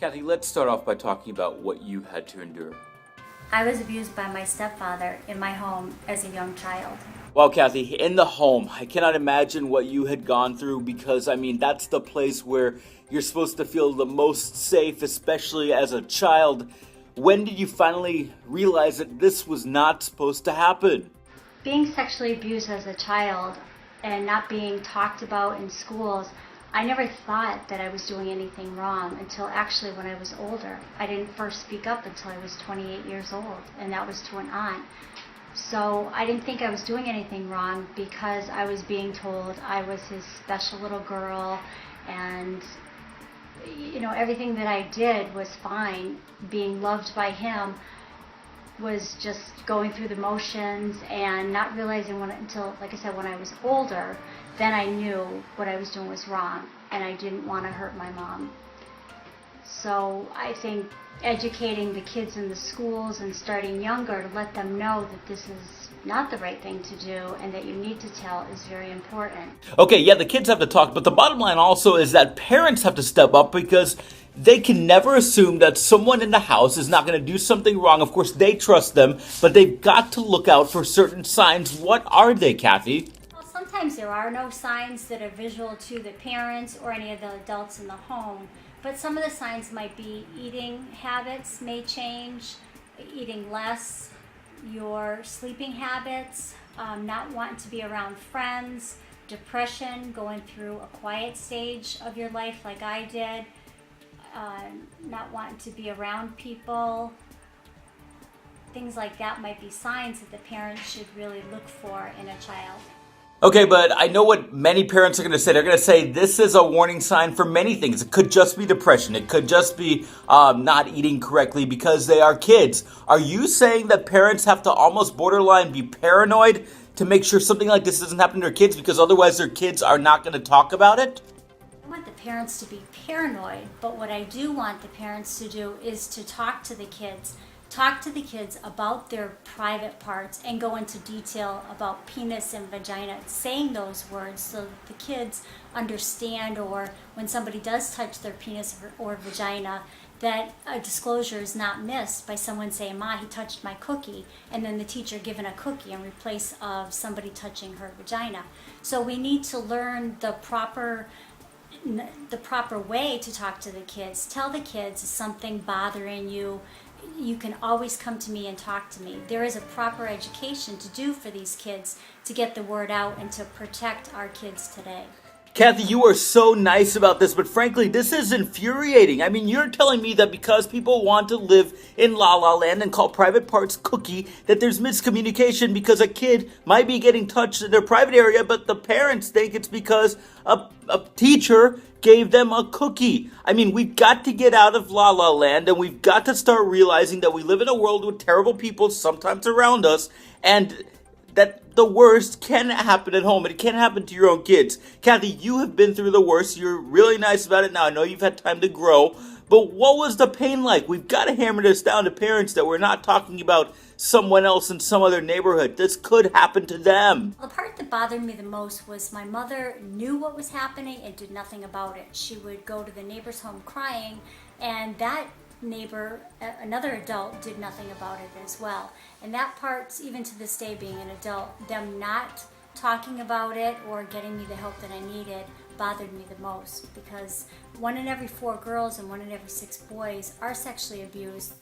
Kathy, let's start off by talking about what you had to endure. I was abused by my stepfather in my home as a young child. Well, Kathy, in the home, I cannot imagine what you had gone through because, that's the place where you're supposed to feel the most safe, especially as a child. When did you finally realize that this was not supposed to happen? Being sexually abused as a child and not being talked about in schools, I never thought that I was doing anything wrong until actually when I was older. I didn't first speak up until I was 28 years old, and that was to an aunt. So I didn't think I was doing anything wrong because I was being told I was his special little girl, and everything that I did was fine. Being loved by him was just going through the motions and not realizing until, like I said, when I was older, then I knew what I was doing was wrong, and I didn't want to hurt my mom. So I think educating the kids in the schools and starting younger to let them know that this is not the right thing to do and that you need to tell is very important. Okay, yeah, the kids have to talk, but the bottom line also is that parents have to step up because they can never assume that someone in the house is not going to do something wrong. Of course, they trust them, but they've got to look out for certain signs. What are they, Kathy? Well, sometimes there are no signs that are visual to the parents or any of the adults in the home, but some of the signs might be eating habits may change, eating less, your sleeping habits, not wanting to be around friends, depression, going through a quiet stage of your life like I did, not wanting to be around people. Things like that might be signs that the parents should really look for in a child. Okay, but I know what many parents are going to say. They're going to say this is a warning sign for many things. It could just be depression. It could just be not eating correctly because they are kids. Are you saying that parents have to almost borderline be paranoid to make sure something like this doesn't happen to their kids because otherwise their kids are not going to talk about it? I want the parents to be paranoid, but what I do want the parents to do is to talk to the kids. Talk to the kids about their private parts and go into detail about penis and vagina, saying those words so that the kids understand, or when somebody does touch their penis or vagina, that a disclosure is not missed by someone saying, "Ma, he touched my cookie," and then the teacher giving a cookie in replace of somebody touching her vagina. So we need to learn the proper way to talk to the kids. Tell the kids, is something bothering you? You can always come to me and talk to me. There is a proper education to do for these kids to get the word out and to protect our kids today. Kathy, you are so nice about this, but frankly, this is infuriating. You're telling me that because people want to live in La La Land and call private parts cookie, that there's miscommunication because a kid might be getting touched in their private area, but the parents think it's because a teacher gave them a cookie. We've got to get out of La La Land, and we've got to start realizing that we live in a world with terrible people sometimes around us, and that the worst can happen at home, and it can happen to your own kids. Kathy, you have been through the worst. You're really nice about it now. I know you've had time to grow, but what was the pain like? We've got to hammer this down to parents that we're not talking about someone else in some other neighborhood. This could happen to them. The part that bothered me the most was my mother knew what was happening and did nothing about it. She would go to the neighbor's home crying, and that neighbor, another adult, did nothing about it as well. And that part, even to this day being an adult, them not talking about it or getting me the help that I needed bothered me the most, because 1 in every 4 girls and 1 in every 6 boys are sexually abused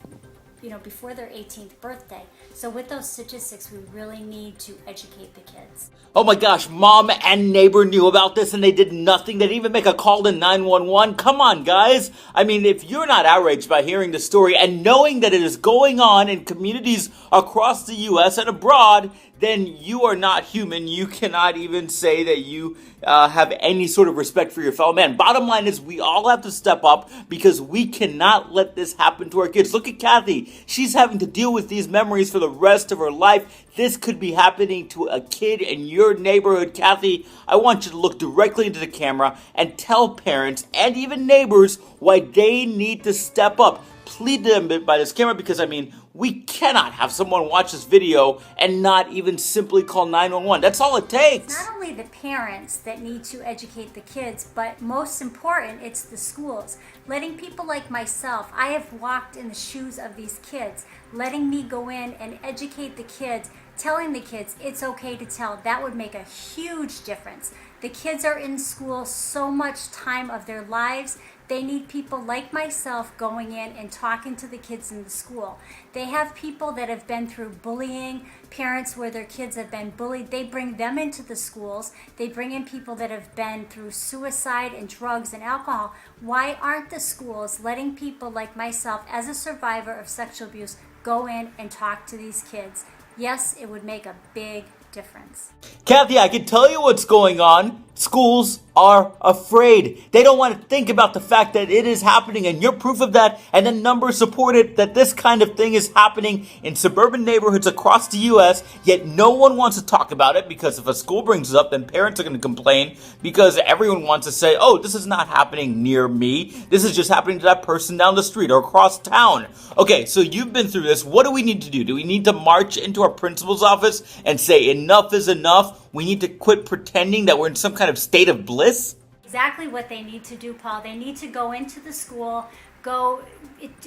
before their 18th birthday. So with those statistics, we really need to educate the kids. Oh my gosh, mom and neighbor knew about this and they did nothing. They didn't even make a call to 911. Come on, guys. If you're not outraged by hearing the story and knowing that it is going on in communities across the U.S. and abroad, then you are not human. You cannot even say that you have any sort of respect for your fellow man. Bottom line is we all have to step up because we cannot let this happen to our kids. Look at Kathy. She's having to deal with these memories for the rest of her life. This could be happening to a kid in your neighborhood. Kathy, I want you to look directly into the camera and tell parents and even neighbors why they need to step up. plead to them by this camera because, I mean, we cannot have someone watch this video and not even simply call 911. That's all it takes. Not only the parents that need to educate the kids, but most important, it's the schools. Letting people like myself, I have walked in the shoes of these kids, letting me go in and educate the kids, telling the kids it's okay to tell. That would make a huge difference. The kids are in school so much time of their lives. They need people like myself going in and talking to the kids in the school. They have people that have been through bullying, parents where their kids have been bullied. They bring them into the schools. They bring in people that have been through suicide and drugs and alcohol. Why aren't the schools letting people like myself, as a survivor of sexual abuse, go in and talk to these kids? Yes, it would make a big difference. Kathy, I can tell you what's going on. Schools are afraid. They don't want to think about the fact that it is happening, and you're proof of that, and the numbers support it, that this kind of thing is happening in suburban neighborhoods across the U.S., yet no one wants to talk about it because if a school brings it up, then parents are going to complain because everyone wants to say, oh, this is not happening near me. This is just happening to that person down the street or across town. Okay, so you've been through this. What do we need to do? Do we need to march into our principal's office and say enough is enough? We need to quit pretending that we're in some kind of state of bliss? Exactly what they need to do, Paul. They need to go into the school, go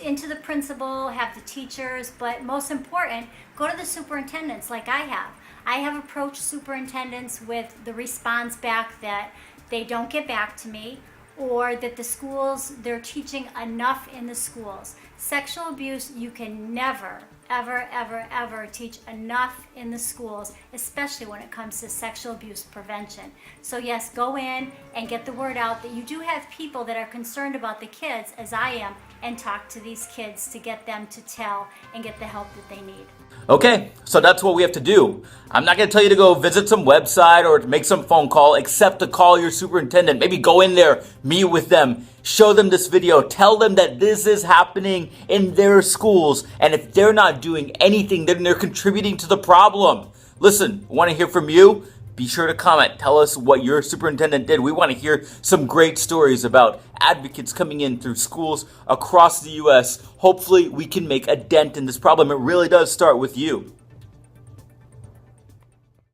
into the principal, have the teachers, but most important, go to the superintendents like I have. I have approached superintendents with the response back that they don't get back to me, or that the schools, they're teaching enough in the schools. Sexual abuse, you can never, ever, ever, ever teach enough in the schools, especially when it comes to sexual abuse prevention. So yes, go in and get the word out that you do have people that are concerned about the kids, as I am, and talk to these kids to get them to tell and get the help that they need. Okay, so that's what we have to do. I'm not going to tell you to go visit some website or to make some phone call, except to call your superintendent. Maybe go in there, meet with them, show them this video, tell them that this is happening in their schools. And if they're not doing anything, then they're contributing to the problem. Listen, I want to hear from you. Be sure to comment. Tell us what your superintendent did. We want to hear some great stories about advocates coming in through schools across the U.S. Hopefully, we can make a dent in this problem. It really does start with you.